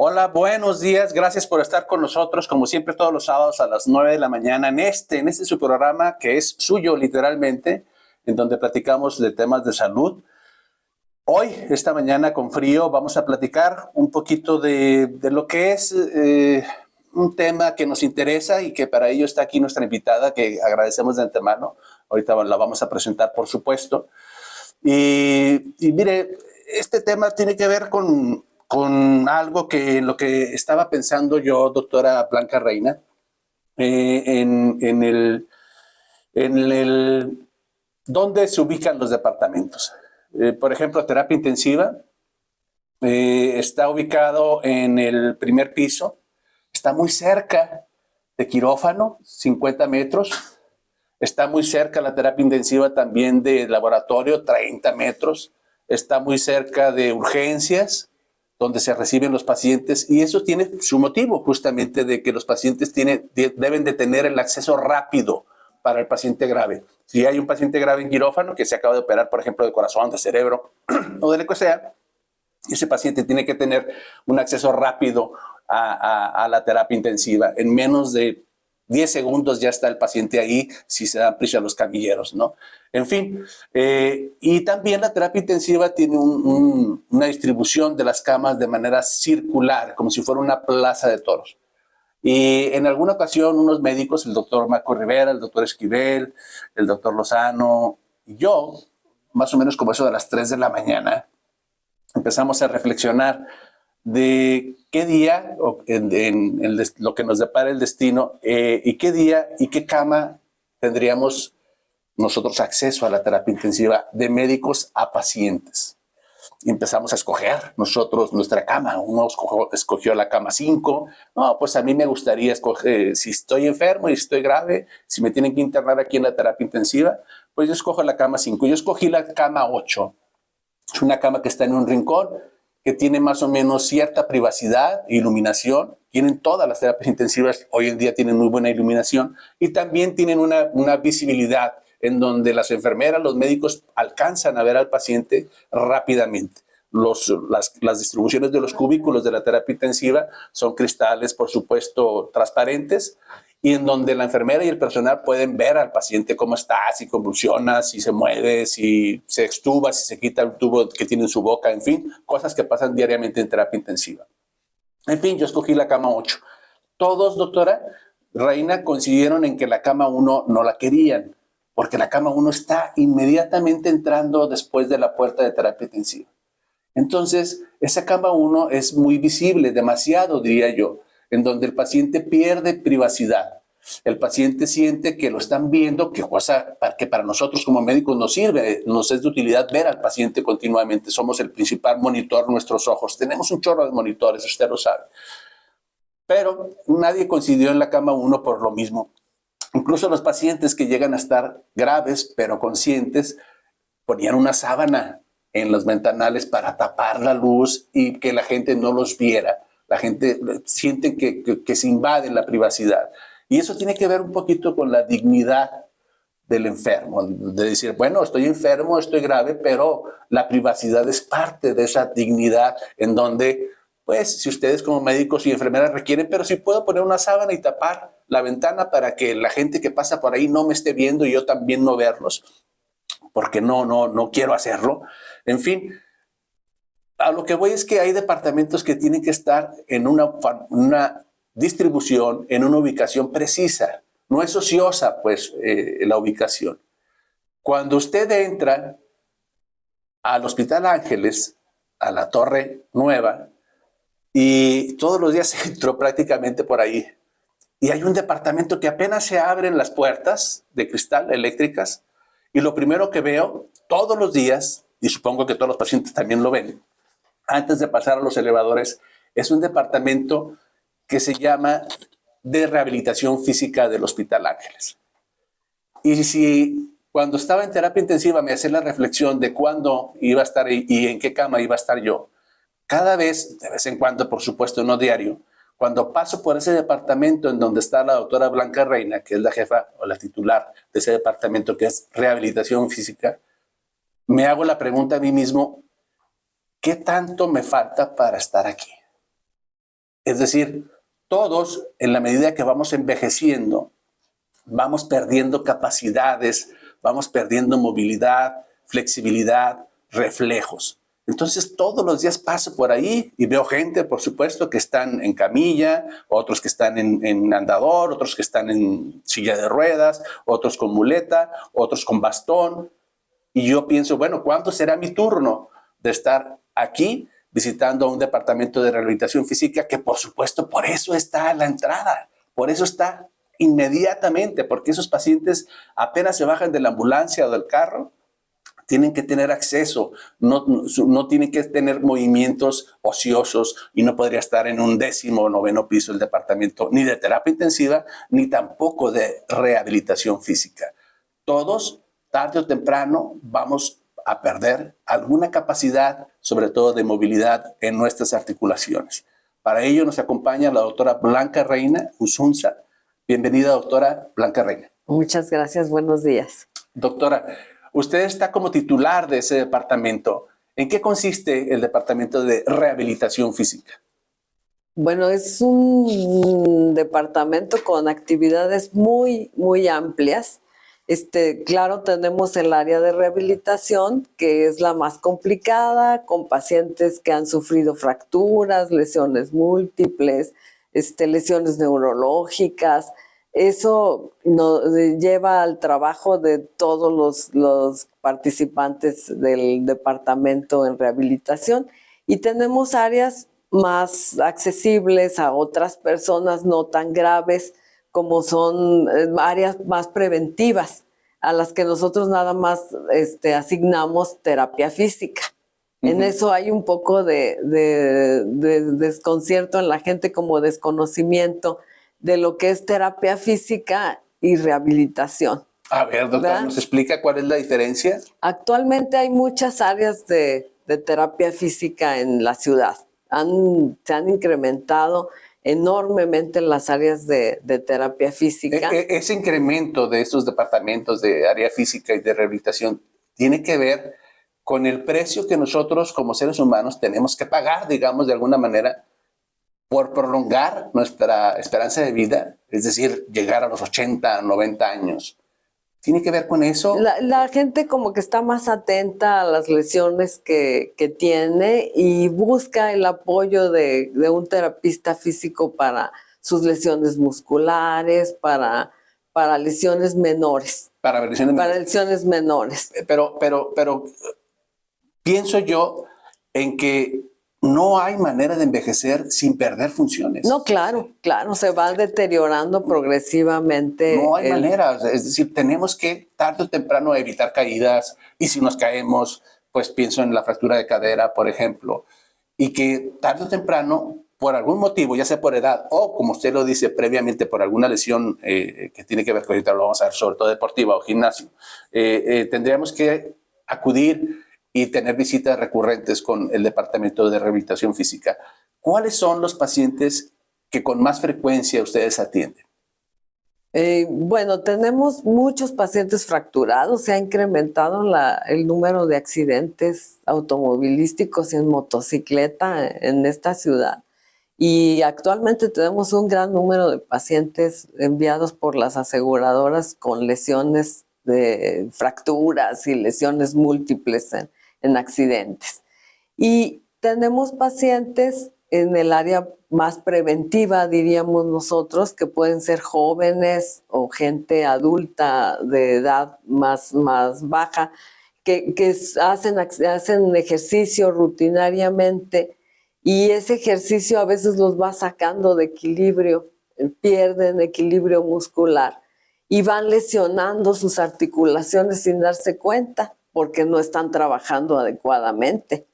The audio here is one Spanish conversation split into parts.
Hola, buenos días. Gracias por estar con nosotros, como siempre, todos los sábados a las 9 de la mañana en este su programa que es suyo, literalmente, en donde platicamos de temas de salud. Hoy, esta mañana con frío, vamos a platicar un poquito de lo que es un tema que nos interesa y que para ello está aquí nuestra invitada, que agradecemos de antemano. Ahorita la vamos a presentar, por supuesto. Y mire, este tema tiene que ver con algo que en lo que estaba pensando yo, doctora Blanca Reina, en el dónde se ubican los departamentos. Por ejemplo, terapia intensiva está ubicado en el primer piso, está muy cerca de quirófano, 50 metros. Está muy cerca la terapia intensiva también de laboratorio, 30 metros. Está muy cerca de urgencias, donde se reciben los pacientes. Y eso tiene su motivo, justamente, de que los pacientes deben de tener el acceso rápido para el paciente grave. Si hay un paciente grave en quirófano que se acaba de operar, por ejemplo, de corazón, de cerebro o de lo que sea, ese paciente tiene que tener un acceso rápido a la terapia intensiva. En menos de 10 segundos ya está el paciente ahí si se dan prisa a los camilleros, ¿no? En fin, y también la terapia intensiva tiene una distribución de las camas de manera circular, como si fuera una plaza de toros. Y en alguna ocasión unos médicos, el doctor Marco Rivera, el doctor Esquivel, el doctor Lozano y yo, más o menos como eso de las 3 de la mañana, empezamos a reflexionar de qué día, lo que nos depara el destino, y qué día y qué cama tendríamos nosotros acceso a la terapia intensiva de médicos a pacientes. Y empezamos a escoger nosotros nuestra cama. Uno escogió la cama 5. No, pues a mí me gustaría escoger, si estoy enfermo y estoy grave, si me tienen que internar aquí en la terapia intensiva, pues yo escojo la cama 5. Yo escogí la cama 8. Es una cama que está en un rincón, que tiene más o menos cierta privacidad e iluminación. Tienen todas las terapias intensivas, hoy en día tienen muy buena iluminación y también tienen una visibilidad en donde las enfermeras, los médicos alcanzan a ver al paciente rápidamente. Las distribuciones de los cubículos de la terapia intensiva son cristales, por supuesto, transparentes, y en donde la enfermera y el personal pueden ver al paciente cómo está, si convulsiona, si se mueve, si se extuba, si se quita el tubo que tiene en su boca, en fin, cosas que pasan diariamente en terapia intensiva. En fin, yo escogí la cama 8. Todos, doctora Reina, coincidieron en que la cama 1 no la querían, porque la cama 1 está inmediatamente entrando después de la puerta de terapia intensiva. Entonces, esa cama 1 es muy visible, demasiado, diría yo, en donde el paciente pierde privacidad. El paciente siente que lo están viendo, que para nosotros como médicos nos sirve, nos es de utilidad ver al paciente continuamente. Somos el principal monitor, nuestros ojos. Tenemos un chorro de monitores, usted lo sabe. Pero nadie coincidió en la cama 1 por lo mismo. Incluso los pacientes que llegan a estar graves, pero conscientes, ponían una sábana en los ventanales para tapar la luz y que la gente no los viera. La gente siente que se invade la privacidad. Y eso tiene que ver un poquito con la dignidad del enfermo, de decir, bueno, estoy enfermo, estoy grave, pero la privacidad es parte de esa dignidad en donde, pues, si ustedes como médicos y enfermeras requieren, pero si puedo poner una sábana y tapar la ventana para que la gente que pasa por ahí no me esté viendo y yo también no verlos, porque no quiero hacerlo. En fin, a lo que voy es que hay departamentos que tienen que estar en una distribución, en una ubicación precisa. No es ociosa, pues, la ubicación. Cuando usted entra al Hospital Ángeles, a la Torre Nueva, y todos los días entró prácticamente por ahí, y hay un departamento que apenas se abren las puertas de cristal eléctricas, y lo primero que veo todos los días, y supongo que todos los pacientes también lo ven, antes de pasar a los elevadores, es un departamento que se llama de rehabilitación física del Hospital Ángeles. Y si cuando estaba en terapia intensiva me hacía la reflexión de cuándo iba a estar y en qué cama iba a estar yo, cada vez, de vez en cuando, por supuesto, no diario, cuando paso por ese departamento en donde está la doctora Blanca Reina, que es la jefa o la titular de ese departamento que es rehabilitación física, me hago la pregunta a mí mismo, ¿qué tanto me falta para estar aquí? Es decir, todos, en la medida que vamos envejeciendo, vamos perdiendo capacidades, vamos perdiendo movilidad, flexibilidad, reflejos. Entonces, todos los días paso por ahí y veo gente, por supuesto, que están en camilla, otros que están en andador, otros que están en silla de ruedas, otros con muleta, otros con bastón. Y yo pienso, bueno, ¿cuándo será mi turno de estar aquí visitando un departamento de rehabilitación física que, por supuesto, por eso está a la entrada, por eso está inmediatamente, porque esos pacientes apenas se bajan de la ambulancia o del carro, tienen que tener acceso, no tienen que tener movimientos ociosos y no podría estar en un 10º o 9º piso del departamento ni de terapia intensiva ni tampoco de rehabilitación física. Todos, tarde o temprano, vamos a perder alguna capacidad, sobre todo de movilidad en nuestras articulaciones. Para ello nos acompaña la doctora Blanca Reina Usunza. Bienvenida, doctora Blanca Reina. Muchas gracias, buenos días. Doctora, usted está como titular de ese departamento. ¿En qué consiste el departamento de rehabilitación física? Bueno, es un departamento con actividades muy, muy amplias. Claro, tenemos el área de rehabilitación, que es la más complicada, con pacientes que han sufrido fracturas, lesiones múltiples, lesiones neurológicas. Eso nos lleva al trabajo de todos los participantes del departamento en rehabilitación, y tenemos áreas más accesibles a otras personas, no tan graves, como son áreas más preventivas, a las que nosotros nada más asignamos terapia física. En eso hay un poco de desconcierto en la gente, como desconocimiento de lo que es terapia física y rehabilitación. A ver, doctora, ¿nos explica cuál es la diferencia? Actualmente hay muchas áreas de terapia física en la ciudad. Se han incrementado enormemente las áreas de terapia física. Ese incremento de estos departamentos de área física y de rehabilitación tiene que ver con el precio que nosotros como seres humanos tenemos que pagar, digamos, de alguna manera, por prolongar nuestra esperanza de vida, es decir, llegar a los 80, 90 años. ¿Tiene que ver con eso? La gente como que está más atenta a las lesiones que tiene y busca el apoyo de un terapista físico para sus lesiones musculares, para lesiones menores. Para lesiones menores. Pero pienso yo en que no hay manera de envejecer sin perder funciones. No, claro, se va deteriorando progresivamente. No hay manera, es decir, tenemos que tarde o temprano evitar caídas, y si nos caemos, pues pienso en la fractura de cadera, por ejemplo, y que tarde o temprano, por algún motivo, ya sea por edad o, como usted lo dice previamente, por alguna lesión que tiene que ver con, ahorita lo vamos a ver, sobre todo deportiva o gimnasio, tendríamos que acudir y tener visitas recurrentes con el Departamento de Rehabilitación Física. ¿Cuáles son los pacientes que con más frecuencia ustedes atienden? Bueno, tenemos muchos pacientes fracturados. Se ha incrementado el número de accidentes automovilísticos y en motocicleta en esta ciudad. Y actualmente tenemos un gran número de pacientes enviados por las aseguradoras con lesiones de fracturas y lesiones múltiples en accidentes. Y tenemos pacientes en el área más preventiva, diríamos nosotros, que pueden ser jóvenes o gente adulta de edad más baja, que hacen ejercicio rutinariamente, y ese ejercicio a veces los va sacando de equilibrio, pierden equilibrio muscular y van lesionando sus articulaciones sin darse cuenta, porque no están trabajando adecuadamente.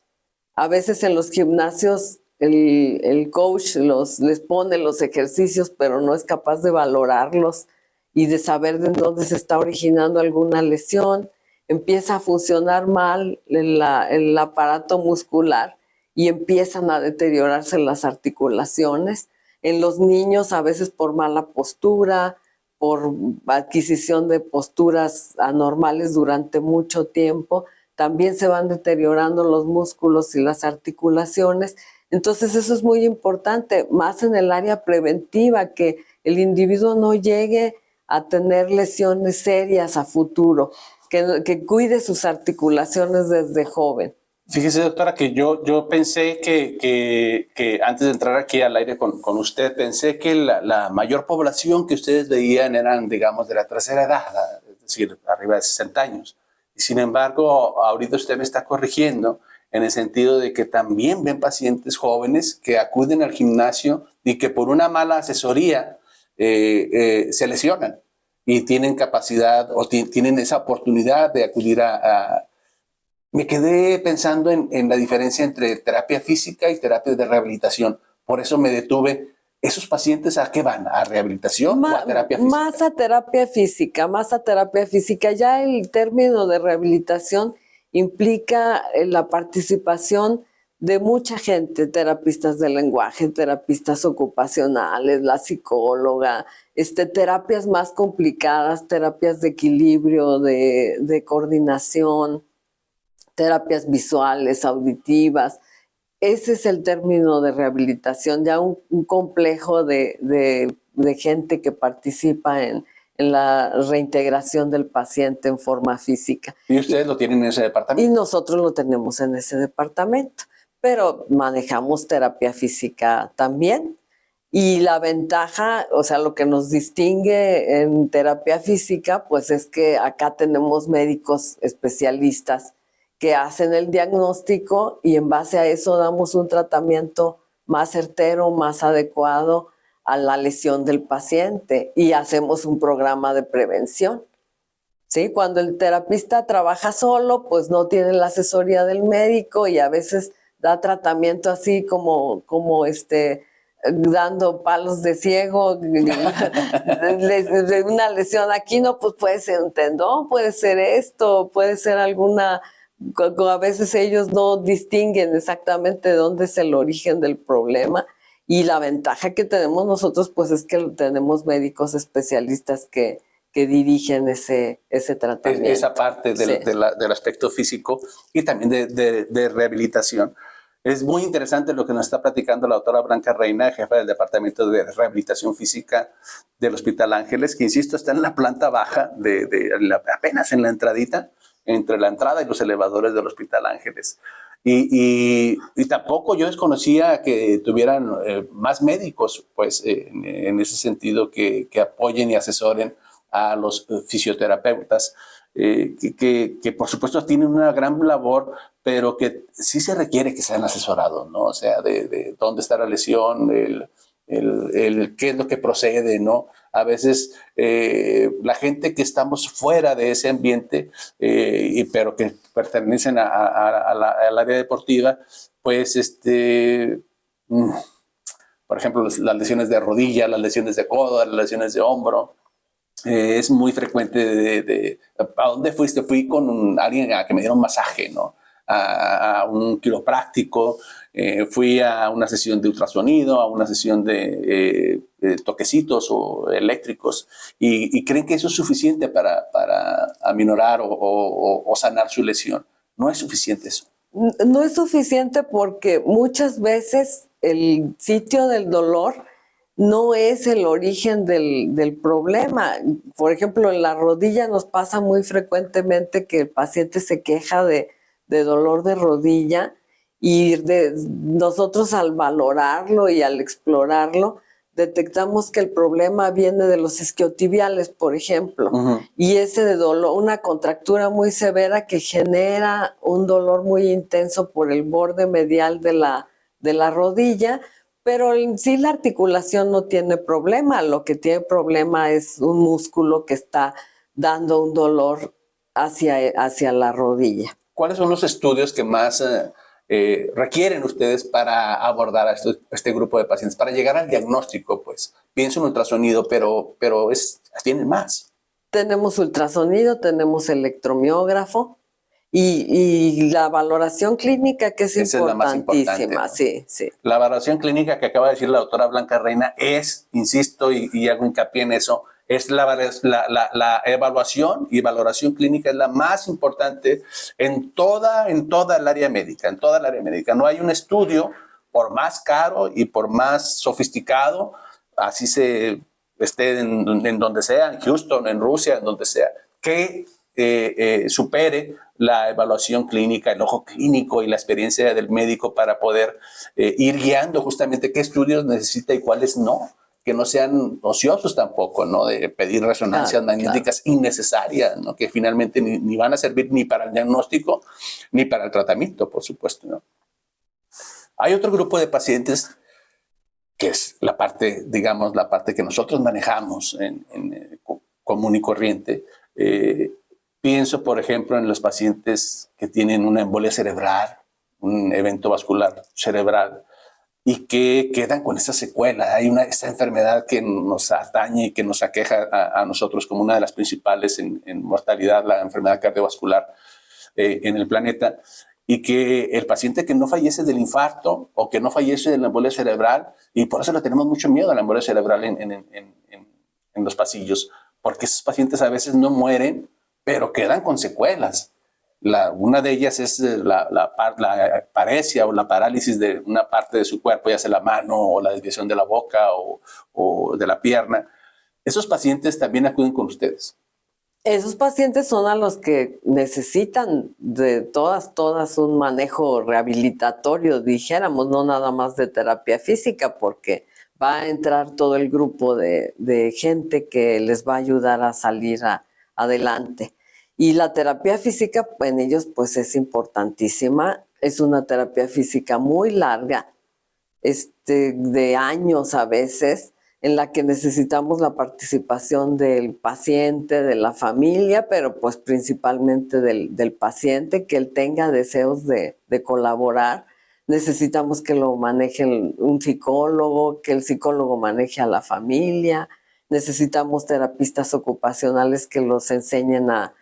A veces en los gimnasios el coach les pone los ejercicios, pero no es capaz de valorarlos y de saber de dónde se está originando alguna lesión. Empieza a funcionar mal el aparato muscular y empiezan a deteriorarse las articulaciones. En los niños, a veces por mala postura, por adquisición de posturas anormales durante mucho tiempo, también se van deteriorando los músculos y las articulaciones. Entonces eso es muy importante, más en el área preventiva, que el individuo no llegue a tener lesiones serias a futuro, que cuide sus articulaciones desde joven. Fíjese, doctora, que yo pensé que antes de entrar aquí al aire con usted, pensé que la mayor población que ustedes veían eran, digamos, de la tercera edad, es decir, arriba de 60 años. Y sin embargo, ahorita usted me está corrigiendo en el sentido de que también ven pacientes jóvenes que acuden al gimnasio y que por una mala asesoría se lesionan y tienen capacidad o tienen esa oportunidad de acudir Me quedé pensando en la diferencia entre terapia física y terapia de rehabilitación. Por eso me detuve. ¿Esos pacientes a qué van? ¿A rehabilitación o a terapia física? Más a terapia física, más a terapia física. Ya el término de rehabilitación implica la participación de mucha gente, terapistas de lenguaje, terapistas ocupacionales, la psicóloga, terapias más complicadas, terapias de equilibrio, de coordinación, terapias visuales, auditivas. Ese es el término de rehabilitación, ya un complejo de gente que participa en la reintegración del paciente en forma física. ¿Y ustedes lo tienen en ese departamento? Y nosotros lo tenemos en ese departamento, pero manejamos terapia física también. Y la ventaja, o sea, lo que nos distingue en terapia física, pues es que acá tenemos médicos especialistas que hacen el diagnóstico y en base a eso damos un tratamiento más certero, más adecuado a la lesión del paciente y hacemos un programa de prevención. ¿Sí? Cuando el terapista trabaja solo, pues no tiene la asesoría del médico y a veces da tratamiento así como dando palos de ciego, de una lesión aquí, no, pues puede ser un tendón, puede ser esto, puede ser alguna. A veces ellos no distinguen exactamente dónde es el origen del problema y la ventaja que tenemos nosotros pues es que tenemos médicos especialistas que dirigen ese tratamiento. Esa parte del aspecto físico y también de rehabilitación. Es muy interesante lo que nos está platicando la doctora Blanca Reina, jefa del Departamento de Rehabilitación Física del Hospital Ángeles, que insisto está en la planta baja, apenas en la entradita, entre la entrada y los elevadores del Hospital Ángeles. Y tampoco yo desconocía que tuvieran más médicos, pues, en ese sentido, que apoyen y asesoren a los fisioterapeutas, que por supuesto tienen una gran labor, pero que sí se requiere que sean asesorados, ¿no? O sea, de dónde está la lesión, qué es lo que procede, ¿no? A veces la gente que estamos fuera de ese ambiente, pero que pertenecen al área deportiva, pues, por ejemplo, las lesiones de rodilla, las lesiones de codo, las lesiones de hombro, es muy frecuente ¿a dónde fuiste? Fui con alguien a que me diera un masaje, ¿no? A un quiropráctico, fui a una sesión de ultrasonido, a una sesión de toquecitos o eléctricos y creen que eso es suficiente para aminorar o sanar su lesión. No es suficiente eso. No es suficiente porque muchas veces el sitio del dolor no es el origen del problema. Por ejemplo, en la rodilla nos pasa muy frecuentemente que el paciente se queja de dolor de rodilla y nosotros al valorarlo y al explorarlo detectamos que el problema viene de los isquiotibiales, por ejemplo, y ese de dolor, una contractura muy severa que genera un dolor muy intenso por el borde medial de la rodilla, pero en sí la articulación no tiene problema, lo que tiene problema es un músculo que está dando un dolor hacia la rodilla. ¿Cuáles son los estudios que más requieren ustedes para abordar a este grupo de pacientes, para llegar al diagnóstico? Pues pienso en ultrasonido, pero tienen más. Tenemos ultrasonido, tenemos electromiógrafo y la valoración clínica, que es importantísima. Sí, sí. La valoración clínica que acaba de decir la doctora Blanca Reina es, insisto y hago hincapié en eso, es la evaluación y valoración clínica es la más importante en toda el área médica, No hay un estudio por más caro y por más sofisticado, así se esté en donde sea, en Houston, en Rusia, en donde sea, que supere la evaluación clínica, el ojo clínico y la experiencia del médico para poder ir guiando justamente qué estudios necesita y cuáles no, que no sean ociosos tampoco, ¿no? De pedir resonancias magnéticas innecesarias, ¿no? Que finalmente ni van a servir ni para el diagnóstico ni para el tratamiento, por supuesto, ¿no? Hay otro grupo de pacientes que es la parte, digamos, la parte que nosotros manejamos en común y corriente. Pienso, por ejemplo, en los pacientes que tienen una embolia cerebral, un evento vascular cerebral, y que quedan con esa secuela. Hay esta enfermedad que nos atañe y que nos aqueja a nosotros como una de las principales en mortalidad, la enfermedad cardiovascular en el planeta, y que el paciente que no fallece del infarto o que no fallece de la embolia cerebral, y por eso le tenemos mucho miedo a la embolia cerebral en los pasillos, porque esos pacientes a veces no mueren, pero quedan con secuelas. Una de ellas es la paresia o la parálisis de una parte de su cuerpo, ya sea la mano o la desviación de la boca o de la pierna. Esos pacientes también acuden con ustedes. Esos pacientes son a los que necesitan de todas un manejo rehabilitatorio, dijéramos, no nada más de terapia física, porque va a entrar todo el grupo de gente que les va a ayudar a salir adelante. Y la terapia física en ellos pues es importantísima, es una terapia física muy larga, de años a veces, en la que necesitamos la participación del paciente, de la familia, pero pues principalmente del paciente, que él tenga deseos de colaborar. Necesitamos que lo maneje un psicólogo, que el psicólogo maneje a la familia. Necesitamos terapistas ocupacionales que los enseñen a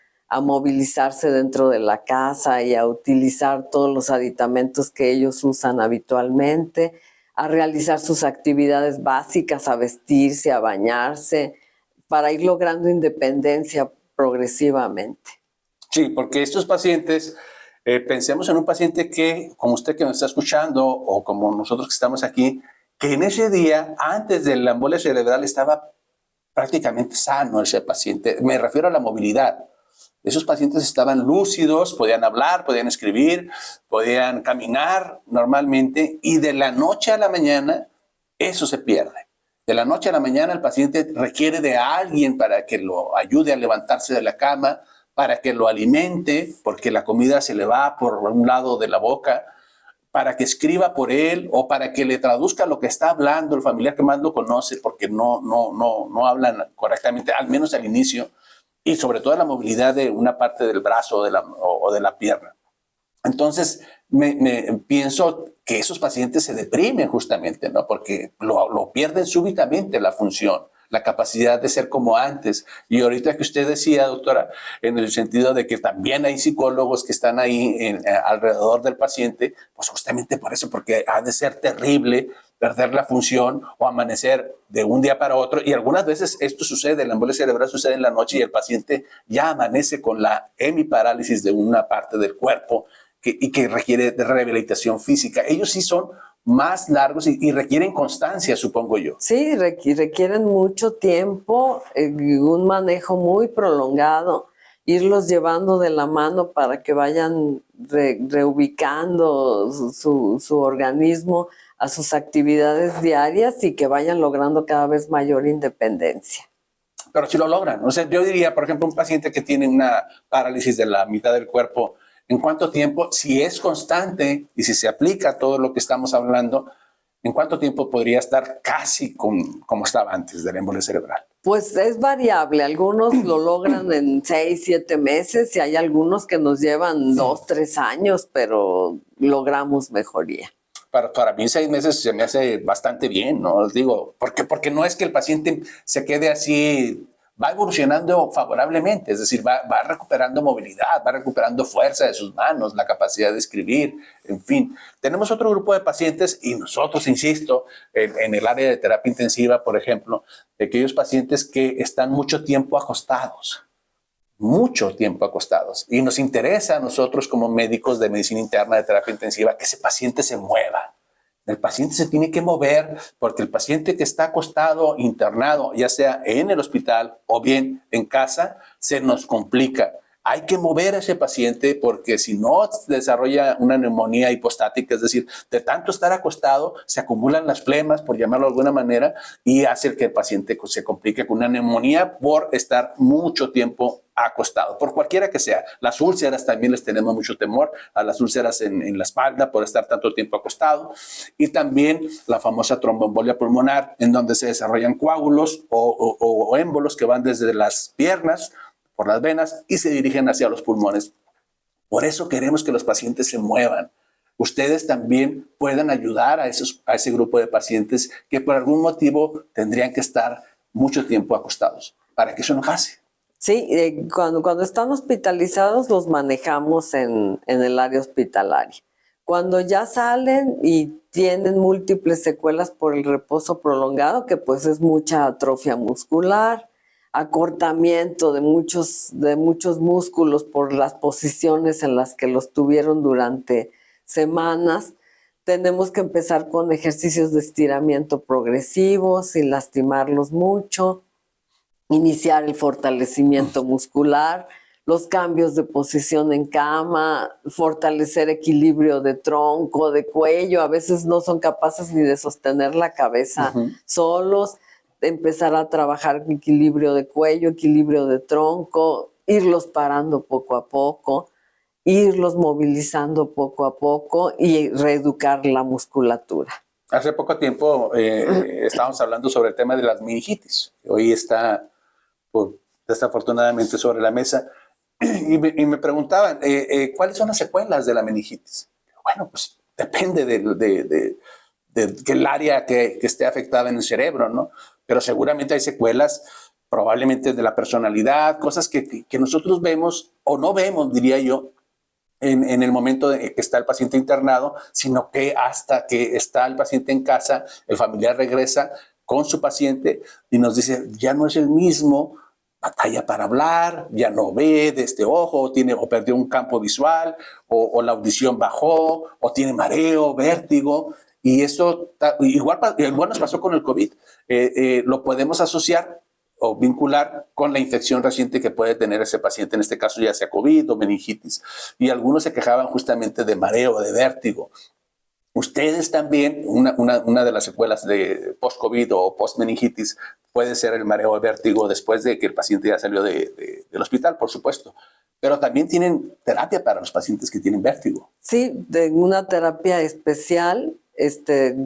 movilizarse dentro de la casa y a utilizar todos los aditamentos que ellos usan habitualmente, a realizar sus actividades básicas, a vestirse, a bañarse, para ir logrando independencia progresivamente. Sí, porque estos pacientes, pensemos en un paciente que, como usted que nos está escuchando, o como nosotros que estamos aquí, que en ese día, antes de la embolia cerebral, estaba prácticamente sano ese paciente. Me refiero a la movilidad. Esos pacientes estaban lúcidos, podían hablar, podían escribir, podían caminar normalmente, y de la noche a la mañana eso se pierde. De la noche a la mañana el paciente requiere de alguien para que lo ayude a levantarse de la cama, para que lo alimente, porque la comida se le va por un lado de la boca, para que escriba por él o para que le traduzca lo que está hablando el familiar que más lo conoce, porque no hablan correctamente, al menos al inicio, y sobre todo la movilidad de una parte del brazo o de la pierna. Entonces, pienso que esos pacientes se deprimen justamente, ¿no? Porque lo pierden súbitamente la función, la capacidad de ser como antes. Y ahorita que usted decía, doctora, en el sentido de que también hay psicólogos que están ahí alrededor del paciente, pues justamente por eso, porque ha de ser terrible perder la función o amanecer de un día para otro. Y algunas veces esto sucede, la embolia cerebral sucede en la noche y el paciente ya amanece con la hemiparálisis de una parte del cuerpo y que requiere de rehabilitación física. Ellos sí son más largos y requieren constancia, supongo yo. Sí, requieren mucho tiempo, un manejo muy prolongado, irlos llevando de la mano para que vayan reubicando su organismo a sus actividades diarias y que vayan logrando cada vez mayor independencia. Pero si lo logran. O sea, yo diría, por ejemplo, un paciente que tiene una parálisis de la mitad del cuerpo, ¿en cuánto tiempo, si es constante y si se aplica todo lo que estamos hablando, en cuánto tiempo podría estar casi como estaba antes de la embolia cerebral? Pues es variable. Algunos lo logran en 6, 7 meses y hay algunos que nos llevan 2, 3 años, pero logramos mejoría. Para mí 6 meses se me hace bastante bien, ¿no? Digo, porque no es que el paciente se quede así, va evolucionando favorablemente, es decir, va recuperando movilidad, va recuperando fuerza de sus manos, la capacidad de escribir, en fin. Tenemos otro grupo de pacientes y nosotros, insisto, en el área de terapia intensiva, por ejemplo, de aquellos pacientes que están mucho tiempo acostados. Y nos interesa a nosotros como médicos de medicina interna de terapia intensiva que ese paciente se mueva, El paciente se tiene que mover porque el paciente que está acostado, internado, ya sea en el hospital o bien en casa, se nos complica. Hay que mover a ese paciente porque si no desarrolla una neumonía hipostática, es decir, de tanto estar acostado, se acumulan las flemas, por llamarlo de alguna manera, y hace que el paciente se complique con una neumonía por estar mucho tiempo acostado, por cualquiera que sea. Las úlceras también les tenemos mucho temor, a las úlceras en la espalda por estar tanto tiempo acostado, y también la famosa tromboembolia pulmonar, en donde se desarrollan coágulos o émbolos que van desde las piernas por las venas y se dirigen hacia los pulmones. Por eso queremos que los pacientes se muevan. Ustedes también pueden ayudar a ese grupo de pacientes que por algún motivo tendrían que estar mucho tiempo acostados, para que eso no pase. Sí, cuando están hospitalizados los manejamos en el área hospitalaria. Cuando ya salen y tienen múltiples secuelas por el reposo prolongado, que pues es mucha atrofia muscular, acortamiento de muchos músculos por las posiciones en las que los tuvieron durante semanas, tenemos que empezar con ejercicios de estiramiento progresivo sin lastimarlos mucho, iniciar el fortalecimiento muscular, los cambios de posición en cama, fortalecer equilibrio de tronco, de cuello. A veces no son capaces ni de sostener la cabeza solos. Empezar a trabajar equilibrio de cuello, equilibrio de tronco, irlos parando poco a poco, irlos movilizando poco a poco y reeducar la musculatura. Hace poco tiempo estábamos hablando sobre el tema de las meningitis. Hoy está, desafortunadamente, sobre la mesa. Y me preguntaban, ¿cuáles son las secuelas de la meningitis? Bueno, pues depende del área que esté afectada en el cerebro, ¿no? Pero seguramente hay secuelas, probablemente de la personalidad, cosas que nosotros vemos o no vemos, diría yo, en el momento de que está el paciente internado, sino que hasta que está el paciente en casa, el familiar regresa con su paciente y nos dice, ya no es el mismo, batalla para hablar, ya no ve de este ojo, o perdió un campo visual, o la audición bajó, o tiene mareo, vértigo. Y eso igual nos pasó con el COVID. Lo podemos asociar o vincular con la infección reciente que puede tener ese paciente, en este caso ya sea COVID o meningitis. Y algunos se quejaban justamente de mareo, de vértigo. Ustedes también, una de las secuelas de post-COVID o post-meningitis puede ser el mareo o vértigo después de que el paciente ya salió del hospital, por supuesto. Pero también tienen terapia para los pacientes que tienen vértigo. Sí, de una terapia especial,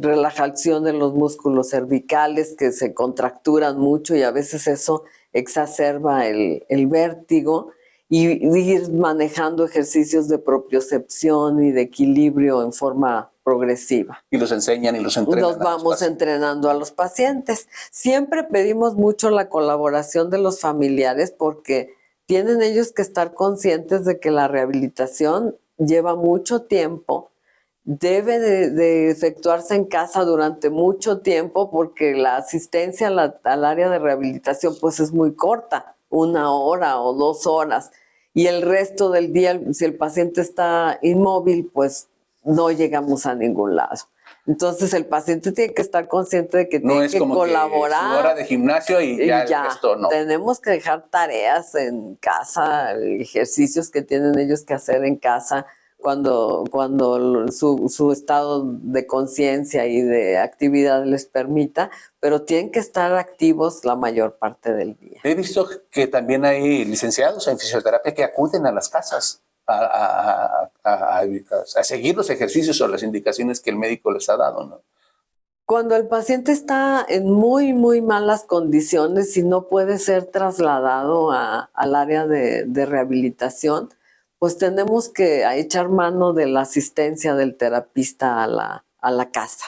relajación de los músculos cervicales que se contracturan mucho y a veces eso exacerba el vértigo, y ir manejando ejercicios de propiocepción y de equilibrio en forma progresiva. Y los enseñan y los entrenan. Los vamos entrenando a los pacientes. Siempre pedimos mucho la colaboración de los familiares porque tienen ellos que estar conscientes de que la rehabilitación lleva mucho tiempo, debe de efectuarse en casa durante mucho tiempo porque la asistencia al área de rehabilitación pues es muy corta, 1 hora o 2 horas, y el resto del día, si el paciente está inmóvil, pues no llegamos a ningún lado. Entonces el paciente tiene que estar consciente de que tiene que colaborar. No es su hora de gimnasio y ya el resto no. Tenemos que dejar tareas en casa, ejercicios que tienen ellos que hacer en casa cuando su estado de conciencia y de actividad les permita, pero tienen que estar activos la mayor parte del día. He visto que también hay licenciados en fisioterapia que acuden a las casas a seguir los ejercicios o las indicaciones que el médico les ha dado, ¿no? Cuando el paciente está en muy, muy malas condiciones y no puede ser trasladado al área de rehabilitación, pues tenemos que echar mano de la asistencia del terapista a la casa,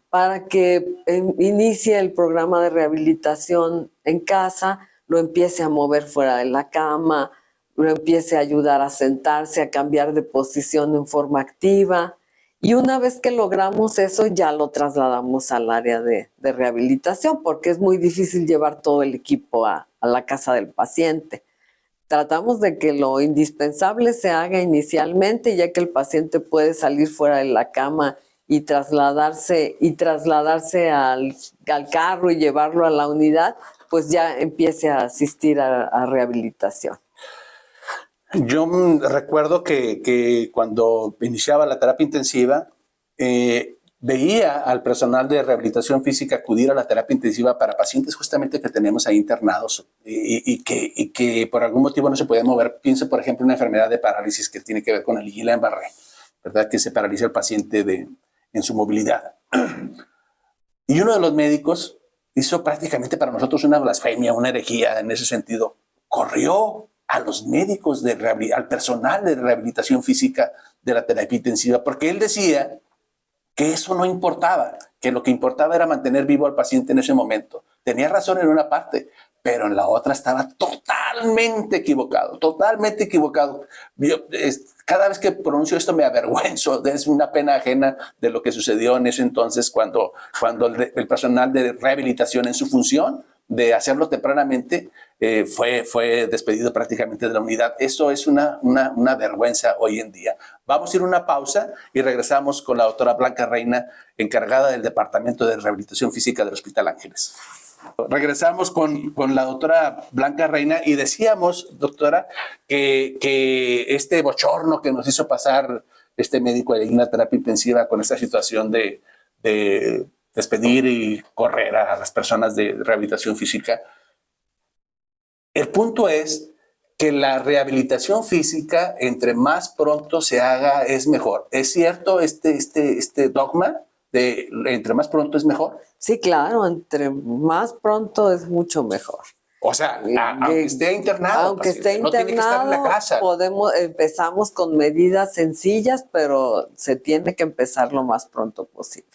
para que inicie el programa de rehabilitación en casa, lo empiece a mover fuera de la cama, lo empiece a ayudar a sentarse, a cambiar de posición en forma activa. Y una vez que logramos eso, ya lo trasladamos al área de rehabilitación, porque es muy difícil llevar todo el equipo a la casa del paciente. Tratamos de que lo indispensable se haga inicialmente, ya que el paciente puede salir fuera de la cama y trasladarse al carro y llevarlo a la unidad, pues ya empiece a asistir a rehabilitación. Yo recuerdo que cuando iniciaba la terapia intensiva, veía al personal de rehabilitación física acudir a la terapia intensiva para pacientes justamente que tenemos ahí internados y que por algún motivo no se podían mover. Pienso, por ejemplo, en una enfermedad de parálisis que tiene que ver con el Guillain-Barré, ¿verdad? Que se paraliza el paciente en su movilidad. Y uno de los médicos hizo prácticamente para nosotros una blasfemia, una herejía en ese sentido. Corrió a los médicos, al personal de rehabilitación física de la terapia intensiva, porque él decía que eso no importaba, que lo que importaba era mantener vivo al paciente en ese momento. Tenía razón en una parte, pero en la otra estaba totalmente equivocado, totalmente equivocado. Cada vez que pronuncio esto me avergüenzo, es una pena ajena de lo que sucedió en ese entonces cuando el personal de rehabilitación en su función de hacerlo tempranamente fue despedido prácticamente de la unidad. Eso es una vergüenza hoy en día. Vamos a ir a una pausa y regresamos con la doctora Blanca Reina, encargada del Departamento de Rehabilitación Física del Hospital Ángeles. Regresamos con la doctora Blanca Reina y decíamos, doctora, que este bochorno que nos hizo pasar este médico de la terapia intensiva con esta situación de despedir y correr a las personas de rehabilitación física. El punto es que la rehabilitación física, entre más pronto se haga, es mejor. ¿Es cierto este dogma de entre más pronto es mejor? Sí, claro, entre más pronto es mucho mejor. O sea, aunque esté internado, aunque esté internado, no tiene que estar en la casa. Empezamos con medidas sencillas, pero se tiene que empezar lo más pronto posible.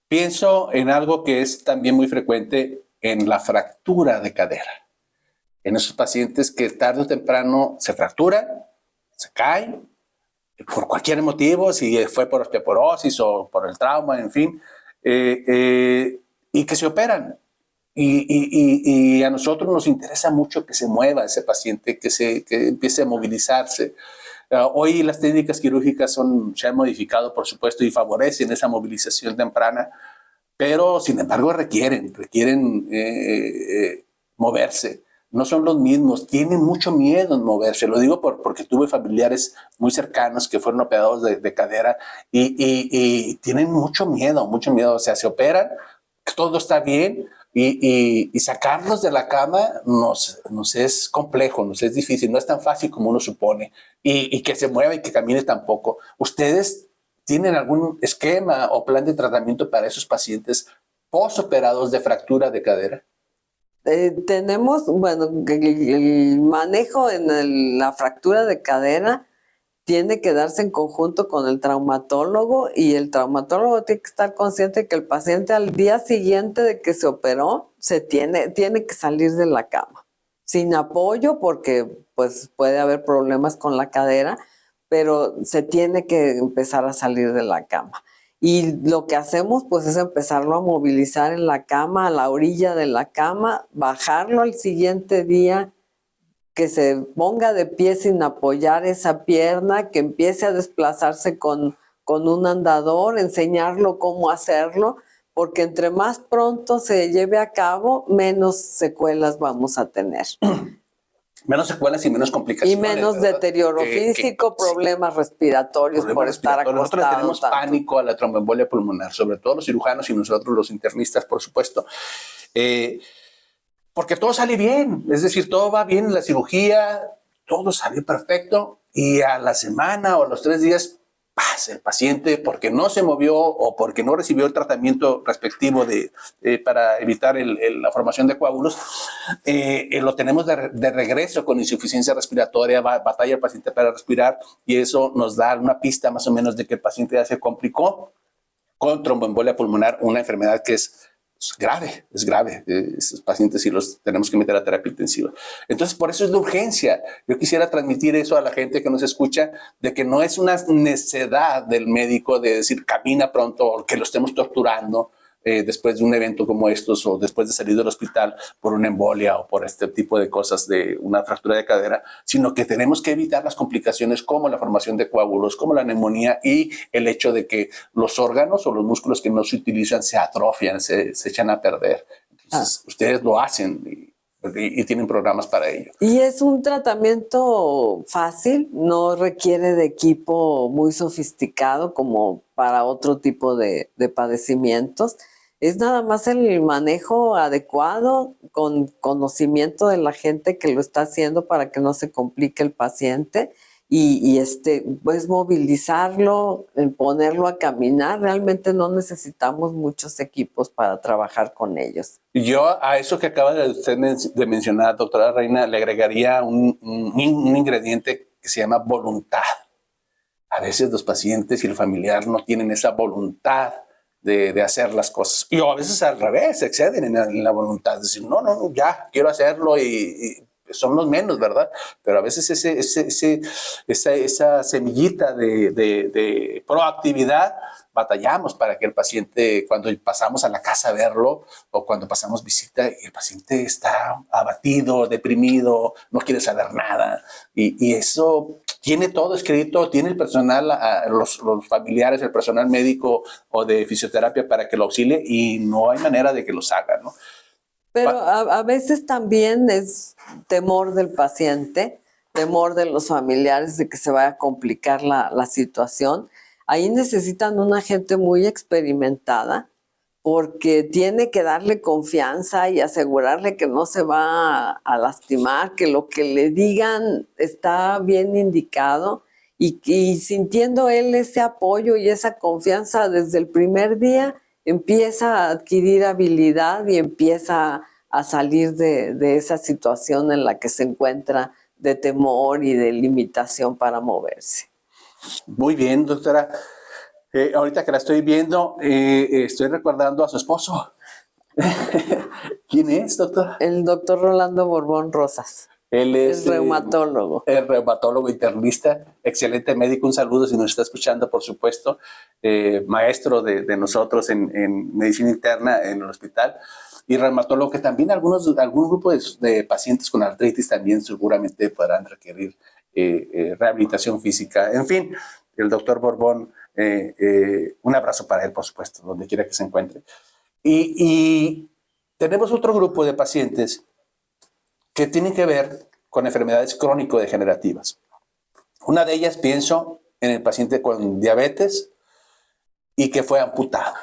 Pienso en algo que es también muy frecuente en la fractura de cadera. En esos pacientes que tarde o temprano se fracturan, se caen, por cualquier motivo, si fue por osteoporosis o por el trauma, en fin, y que se operan. Y a nosotros nos interesa mucho que se mueva ese paciente, que empiece a movilizarse. Hoy las técnicas quirúrgicas se han modificado, por supuesto, y favorecen esa movilización temprana, pero sin embargo requieren moverse. No son los mismos, tienen mucho miedo en moverse. Lo digo porque tuve familiares muy cercanos que fueron operados de cadera y tienen mucho miedo. O sea, se operan, todo está bien, y sacarlos de la cama nos es complejo, nos es difícil, no es tan fácil como uno supone, y que se mueva y que camine tampoco. ¿Ustedes tienen algún esquema o plan de tratamiento para esos pacientes posoperados de fractura de cadera? Tenemos, bueno, el manejo en la fractura de cadera tiene que darse en conjunto con el traumatólogo, y el traumatólogo tiene que estar consciente de que el paciente al día siguiente de que se operó tiene que salir de la cama sin apoyo, porque pues puede haber problemas con la cadera, pero se tiene que empezar a salir de la cama. Y lo que hacemos pues es empezarlo a movilizar en la cama, a la orilla de la cama, bajarlo al siguiente día, que se ponga de pie sin apoyar esa pierna, que empiece a desplazarse con un andador, enseñarlo cómo hacerlo, porque entre más pronto se lleve a cabo, menos secuelas vamos a tener. Menos secuelas y menos complicaciones. Y menos deterioro físico, problemas respiratorios por estar acostado. Nosotros tenemos pánico a la tromboembolia pulmonar, sobre todo los cirujanos y nosotros los internistas, por supuesto. Porque todo sale bien, es decir, todo va bien en la cirugía, todo salió perfecto, y a la semana o a los 3 días pasa el paciente porque no se movió o porque no recibió el tratamiento respectivo para evitar la formación de coágulos. Lo tenemos de regreso con insuficiencia respiratoria, batalla el paciente para respirar, y eso nos da una pista más o menos de que el paciente ya se complicó con tromboembolia pulmonar, una enfermedad que es grave. Esos pacientes sí los tenemos que meter a terapia intensiva. Entonces, por eso es la urgencia. Yo quisiera transmitir eso a la gente que nos escucha, de que no es una necedad del médico de decir camina pronto o que lo estemos torturando. después de un evento como estos o después de salir del hospital por una embolia o por este tipo de cosas de una fractura de cadera, sino que tenemos que evitar las complicaciones como la formación de coágulos, como la neumonía y el hecho de que los órganos o los músculos que no se utilizan se atrofian, se echan a perder. Entonces, ustedes lo hacen y tienen programas para ello. Y es un tratamiento fácil, no requiere de equipo muy sofisticado como para otro tipo de padecimientos. Es nada más el manejo adecuado con conocimiento de la gente que lo está haciendo para que no se complique el paciente y pues movilizarlo, ponerlo a caminar. Realmente no necesitamos muchos equipos para trabajar con ellos. Yo a eso que acaba de usted de mencionar, doctora Reina, le agregaría un ingrediente que se llama voluntad. A veces los pacientes y el familiar no tienen esa voluntad de hacer las cosas. Y a veces al revés, se exceden en la voluntad. Decir, no, ya, quiero hacerlo y son los menos, ¿verdad? Pero a veces esa semillita de proactividad batallamos para que el paciente, cuando pasamos a la casa a verlo o cuando pasamos visita, el paciente está abatido, deprimido, no quiere saber nada. Y eso tiene todo escrito, tiene el personal, los familiares, el personal médico o de fisioterapia para que lo auxilie y no hay manera de que los haga, ¿no? Pero a veces también es temor del paciente, temor de los familiares de que se vaya a complicar la situación. Ahí necesitan una gente muy experimentada porque tiene que darle confianza y asegurarle que no se va a lastimar, que lo que le digan está bien indicado y sintiendo él ese apoyo y esa confianza desde el primer día, empieza a adquirir habilidad y empieza a salir de esa situación en la que se encuentra de temor y de limitación para moverse. Muy bien, doctora. Ahorita que la estoy viendo, estoy recordando a su esposo. ¿Quién es, doctora? El doctor Rolando Borbón Rosas. Él es reumatólogo. El reumatólogo internista, excelente médico. Un saludo si nos está escuchando, por supuesto. Maestro de nosotros en medicina interna en el hospital. Y reumatólogo que también algún grupo de pacientes con artritis también seguramente podrán requerir rehabilitación física. En fin, el doctor Borbón, un abrazo para él, por supuesto, donde quiera que se encuentre. Y tenemos otro grupo de pacientes que tienen que ver con enfermedades crónico-degenerativas. Una de ellas, pienso en el paciente con diabetes y que fue amputado.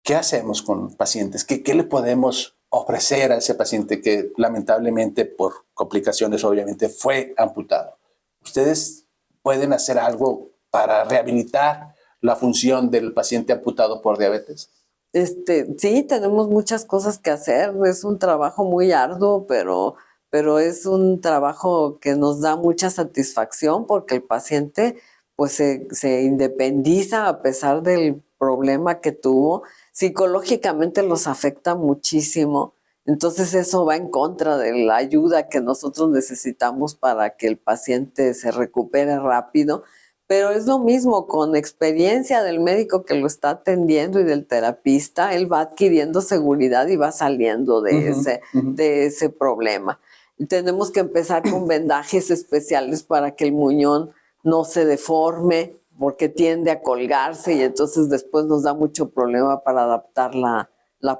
¿Qué hacemos con pacientes? ¿Qué le podemos ofrecer a ese paciente que lamentablemente por complicaciones obviamente fue amputado? ¿Ustedes pueden hacer algo para rehabilitar la función del paciente amputado por diabetes? Sí, tenemos muchas cosas que hacer. Es un trabajo muy arduo, pero es un trabajo que nos da mucha satisfacción porque el paciente pues se independiza a pesar del problema que tuvo. Psicológicamente los afecta muchísimo. Entonces eso va en contra de la ayuda que nosotros necesitamos para que el paciente se recupere rápido. Pero es lo mismo con experiencia del médico que lo está atendiendo y del terapista, él va adquiriendo seguridad y va saliendo de ese problema. Y tenemos que empezar con vendajes especiales para que el muñón no se deforme, porque tiende a colgarse y entonces después nos da mucho problema para adaptar la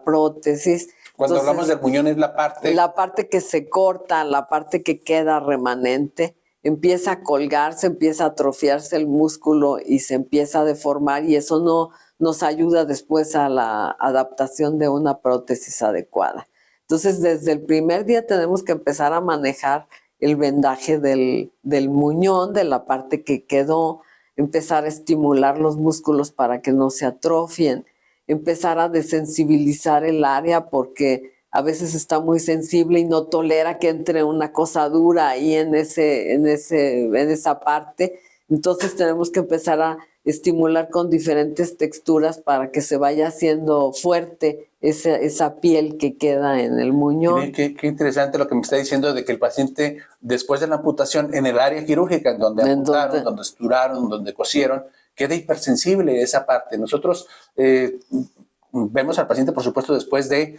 prótesis. Cuando hablamos del muñón es la parte... La parte que se corta, la parte que queda remanente. Empieza a colgarse, empieza a atrofiarse el músculo y se empieza a deformar y eso no nos ayuda después a la adaptación de una prótesis adecuada. Entonces, desde el primer día tenemos que empezar a manejar el vendaje del muñón, de la parte que quedó, empezar a estimular los músculos para que no se atrofien, empezar a desensibilizar el área porque a veces está muy sensible y no tolera que entre una cosa dura ahí en esa parte. Entonces tenemos que empezar a estimular con diferentes texturas para que se vaya haciendo fuerte esa piel que queda en el muñón. Qué interesante lo que me está diciendo de que el paciente, después de la amputación, en el área quirúrgica, en donde amputaron, donde suturaron, donde cosieron, queda hipersensible esa parte. Nosotros vemos al paciente, por supuesto, después de,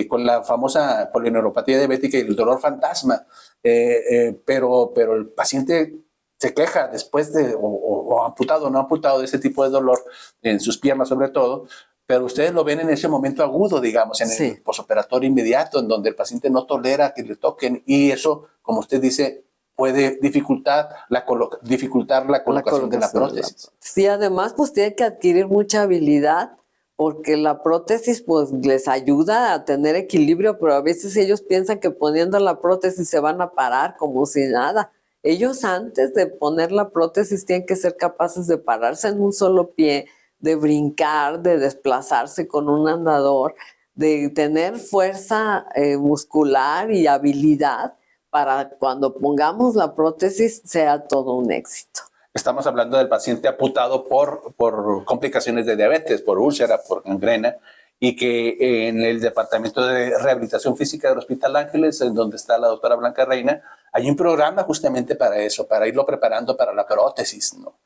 con la famosa polineuropatía diabética y el dolor fantasma, pero el paciente se queja después de, o amputado o no amputado, de ese tipo de dolor, en sus piernas sobre todo, pero ustedes lo ven en ese momento agudo, digamos, en el posoperatorio inmediato, en donde el paciente no tolera que le toquen, y eso, como usted dice, puede dificultar la colocación de la prótesis. Sí, además, pues tiene que adquirir mucha habilidad, porque la prótesis pues les ayuda a tener equilibrio, pero a veces ellos piensan que poniendo la prótesis se van a parar como si nada. Ellos antes de poner la prótesis tienen que ser capaces de pararse en un solo pie, de brincar, de desplazarse con un andador, de tener fuerza muscular y habilidad para cuando pongamos la prótesis sea todo un éxito. Estamos hablando del paciente amputado por complicaciones de diabetes, por úlcera, por gangrena, y que en el Departamento de Rehabilitación Física del Hospital Ángeles, en donde está la doctora Blanca Reina, hay un programa justamente para eso, para irlo preparando para la prótesis, ¿no?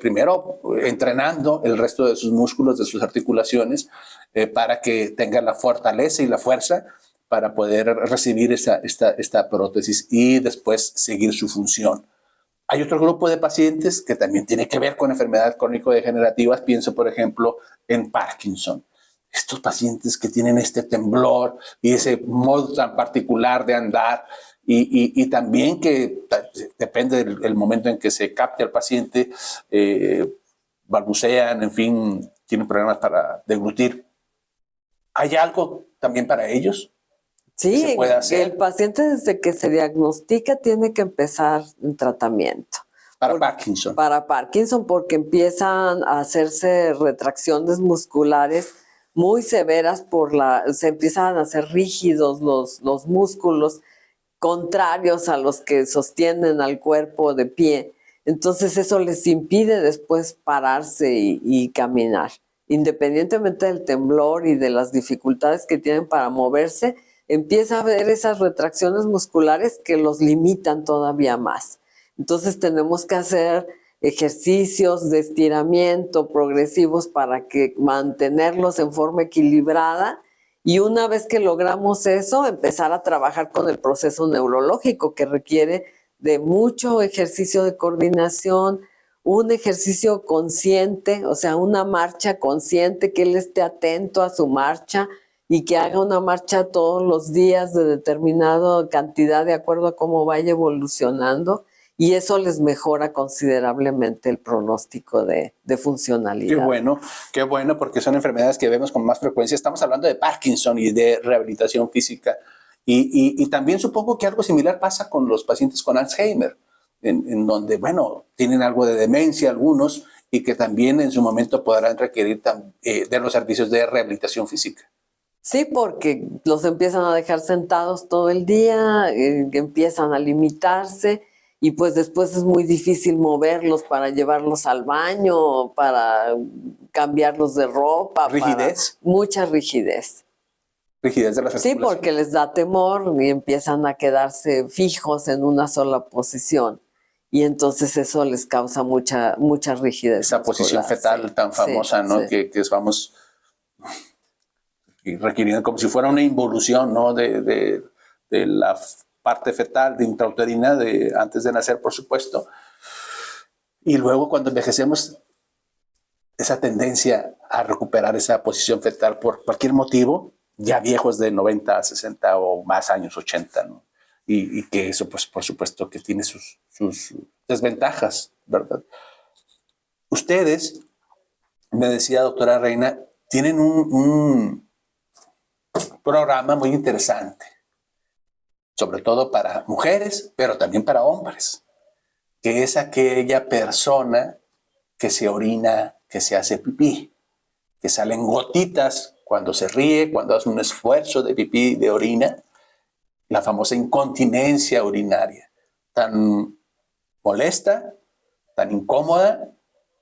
Primero entrenando el resto de sus músculos, de sus articulaciones, para que tenga la fortaleza y la fuerza para poder recibir esta prótesis y después seguir su función. Hay otro grupo de pacientes que también tiene que ver con enfermedades crónico-degenerativas. Pienso, por ejemplo, en Parkinson. Estos pacientes que tienen este temblor y ese modo tan particular de andar, y también que depende del momento en que se capte al paciente, balbucean, en fin, tienen problemas para deglutir. ¿Hay algo también para ellos? Sí, el paciente desde que se diagnostica tiene que empezar un tratamiento. Para Parkinson. Para Parkinson, porque empiezan a hacerse retracciones musculares muy severas se empiezan a hacer rígidos los músculos contrarios a los que sostienen al cuerpo de pie. Entonces eso les impide después pararse y caminar. Independientemente del temblor y de las dificultades que tienen para moverse, empieza a haber esas retracciones musculares que los limitan todavía más. Entonces tenemos que hacer ejercicios de estiramiento progresivos para mantenerlos en forma equilibrada, y una vez que logramos eso, empezar a trabajar con el proceso neurológico, que requiere de mucho ejercicio de coordinación, un ejercicio consciente, o sea, una marcha consciente, que él esté atento a su marcha y que haga una marcha todos los días de determinada cantidad de acuerdo a cómo vaya evolucionando, y eso les mejora considerablemente el pronóstico de funcionalidad. Qué bueno, porque son enfermedades que vemos con más frecuencia. Estamos hablando de Parkinson y de rehabilitación física, y también supongo que algo similar pasa con los pacientes con Alzheimer, en donde, bueno, tienen algo de demencia algunos, y que también en su momento podrán requerir de los servicios de rehabilitación física. Sí, porque los empiezan a dejar sentados todo el día, empiezan a limitarse, y pues después es muy difícil moverlos para llevarlos al baño, para cambiarlos de ropa. ¿Rigidez? Mucha rigidez. Rigidez de las articulaciones. Sí, porque les da temor y empiezan a quedarse fijos en una sola posición. Y entonces eso les causa mucha rigidez. Esa posición fetal tan famosa, ¿no? Sí. Que vamos requiriendo como si fuera una involución, ¿no? De la parte fetal, de intrauterina, antes de nacer, por supuesto. Y luego, cuando envejecemos, esa tendencia a recuperar esa posición fetal por cualquier motivo, ya viejos de 90, 60 o más años, 80, ¿no? Y que eso, pues, por supuesto, que tiene sus desventajas, ¿verdad? Ustedes, me decía doctora Reina, tienen un programa muy interesante, sobre todo para mujeres, pero también para hombres, que es aquella persona que se orina, que se hace pipí, que salen gotitas cuando se ríe, cuando hace un esfuerzo de pipí, de orina, la famosa incontinencia urinaria, tan molesta, tan incómoda,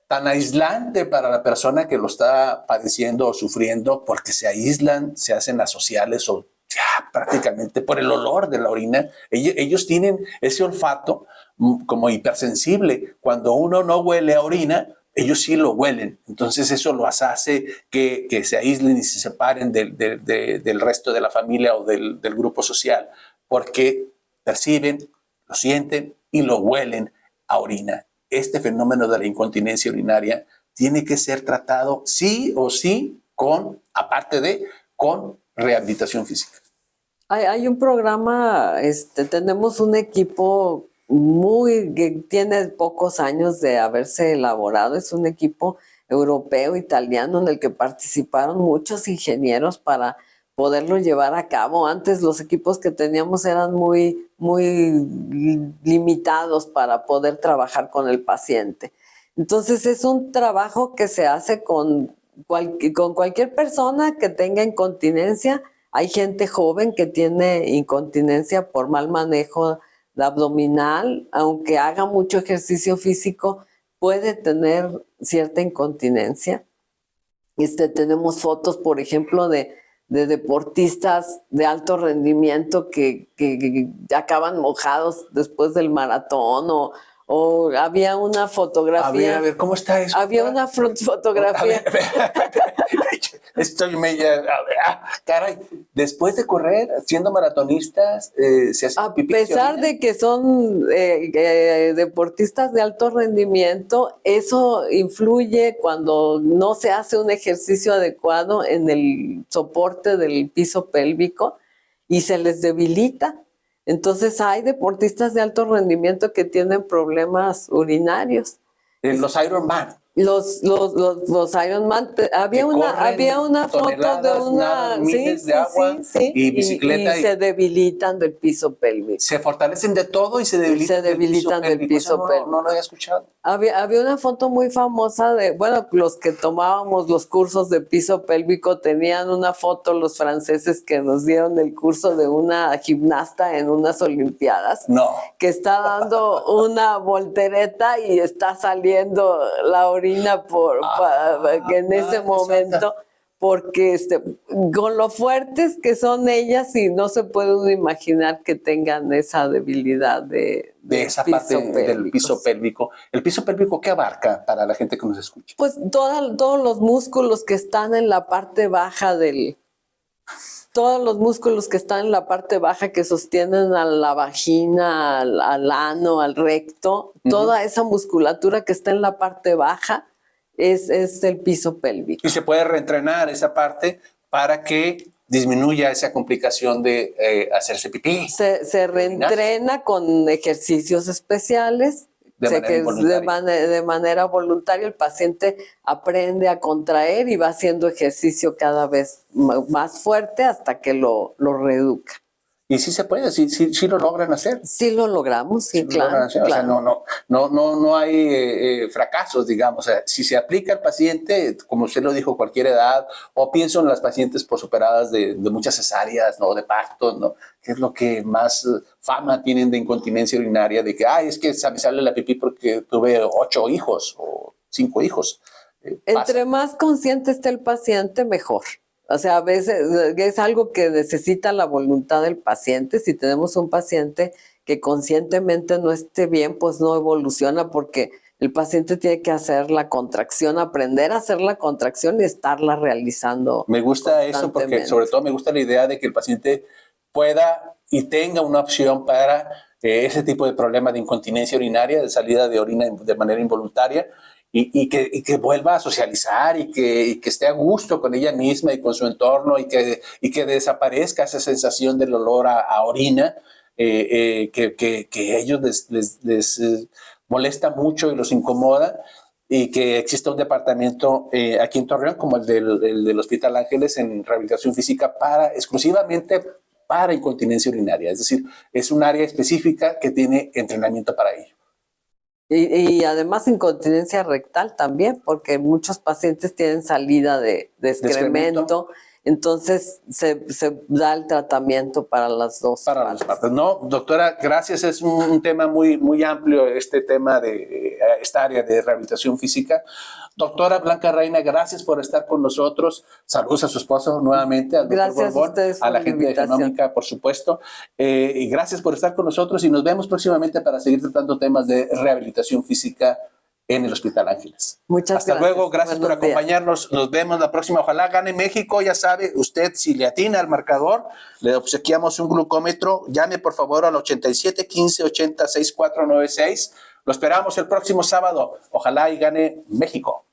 tan aislante para la persona que lo está padeciendo o sufriendo, porque se aíslan, se hacen asociales o ya prácticamente por el olor de la orina. Ellos tienen ese olfato como hipersensible. Cuando uno no huele a orina, ellos sí lo huelen. Entonces eso los hace que se aíslen y se separen del resto de la familia o del grupo social, porque perciben, lo sienten y lo huelen a orina. Este fenómeno de la incontinencia urinaria tiene que ser tratado sí o sí con rehabilitación física. Hay un programa, tenemos un equipo que tiene pocos años de haberse elaborado, es un equipo europeo, italiano, en el que participaron muchos ingenieros para poderlo llevar a cabo. Antes los equipos que teníamos eran muy limitados para poder trabajar con el paciente. Entonces es un trabajo que se hace con cualquier persona que tenga incontinencia. Hay gente joven que tiene incontinencia por mal manejo abdominal, aunque haga mucho ejercicio físico, puede tener cierta incontinencia. Tenemos fotos, por ejemplo, de deportistas de alto rendimiento que acaban mojados después del maratón, o había una fotografía. A ver, ¿cómo está eso? Había una fotografía. Estoy media. Caray, después de correr, siendo maratonistas, se hacen pipí. A pesar de que son deportistas de alto rendimiento, eso influye cuando no se hace un ejercicio adecuado en el soporte del piso pélvico y se les debilita. Entonces hay deportistas de alto rendimiento que tienen problemas urinarios. Los Ironman. Los Ironman, había una foto de una miles de agua y bicicleta y se debilitan del piso pélvico. Se fortalecen de todo y se debilitan del piso pélvico. No lo había escuchado. Había una foto muy famosa los que tomábamos los cursos de piso pélvico tenían una foto, los franceses, que nos dieron el curso de una gimnasta en unas olimpiadas. No. Que está dando una voltereta y está saliendo la orina en ese momento, porque con lo fuertes que son ellas, y no se puede uno imaginar que tengan esa debilidad de esa parte del piso pélvico. ¿El piso pélvico qué abarca para la gente que nos escucha? Pues todos los músculos que están en la parte baja todos los músculos que están en la parte baja, que sostienen a la vagina, al ano, al recto, toda esa musculatura que está en la parte baja es el piso pélvico. Y se puede reentrenar esa parte para que disminuya esa complicación de hacerse pipí. Se reentrena con ejercicios especiales. De manera voluntaria el paciente aprende a contraer y va haciendo ejercicio cada vez más fuerte hasta que lo reeduca. Y sí se puede, sí lo logran hacer. Sí lo logramos, sí, claro. O sea, no hay fracasos, digamos. O sea, si se aplica al paciente, como usted lo dijo, cualquier edad, o pienso en las pacientes posoperadas de muchas cesáreas, ¿no? De parto, ¿no? Que es lo que más fama tienen de incontinencia urinaria, de que, es que me sale la pipí porque tuve 8 hijos o 5 hijos. Entre más consciente esté el paciente, mejor. O sea, a veces es algo que necesita la voluntad del paciente. Si tenemos un paciente que conscientemente no esté bien, pues no evoluciona, porque el paciente tiene que hacer la contracción, aprender a hacer la contracción y estarla realizando. Me gusta eso porque sobre todo me gusta la idea de que el paciente pueda y tenga una opción para ese tipo de problema de incontinencia urinaria, de salida de orina de manera involuntaria, y que vuelva a socializar y que esté a gusto con ella misma y con su entorno, y que desaparezca esa sensación del olor a orina que a ellos les molesta mucho y los incomoda, y que exista un departamento aquí en Torreón como el del Hospital Ángeles en rehabilitación física exclusivamente para incontinencia urinaria. Es decir, es un área específica que tiene entrenamiento para ello. Y además incontinencia rectal también, porque muchos pacientes tienen salida de excremento. Entonces se da el tratamiento para las dos partes. No, doctora, gracias. Es un tema muy, muy amplio, este tema de esta área de rehabilitación física. Doctora Blanca Reina, gracias por estar con nosotros. Saludos a su esposo nuevamente, al doctor Borbón, a la gente de Genómica, por supuesto. Y gracias por estar con nosotros, y nos vemos próximamente para seguir tratando temas de rehabilitación física en el Hospital Ángeles. Muchas Hasta gracias. luego, gracias por Buenos días. acompañarnos. Nos vemos la próxima. Ojalá gane México. Ya sabe, usted si le atina al marcador, le obsequiamos un glucómetro. Llame por favor al 87 15 80 6496. Lo esperamos el próximo sábado. Ojalá y gane México.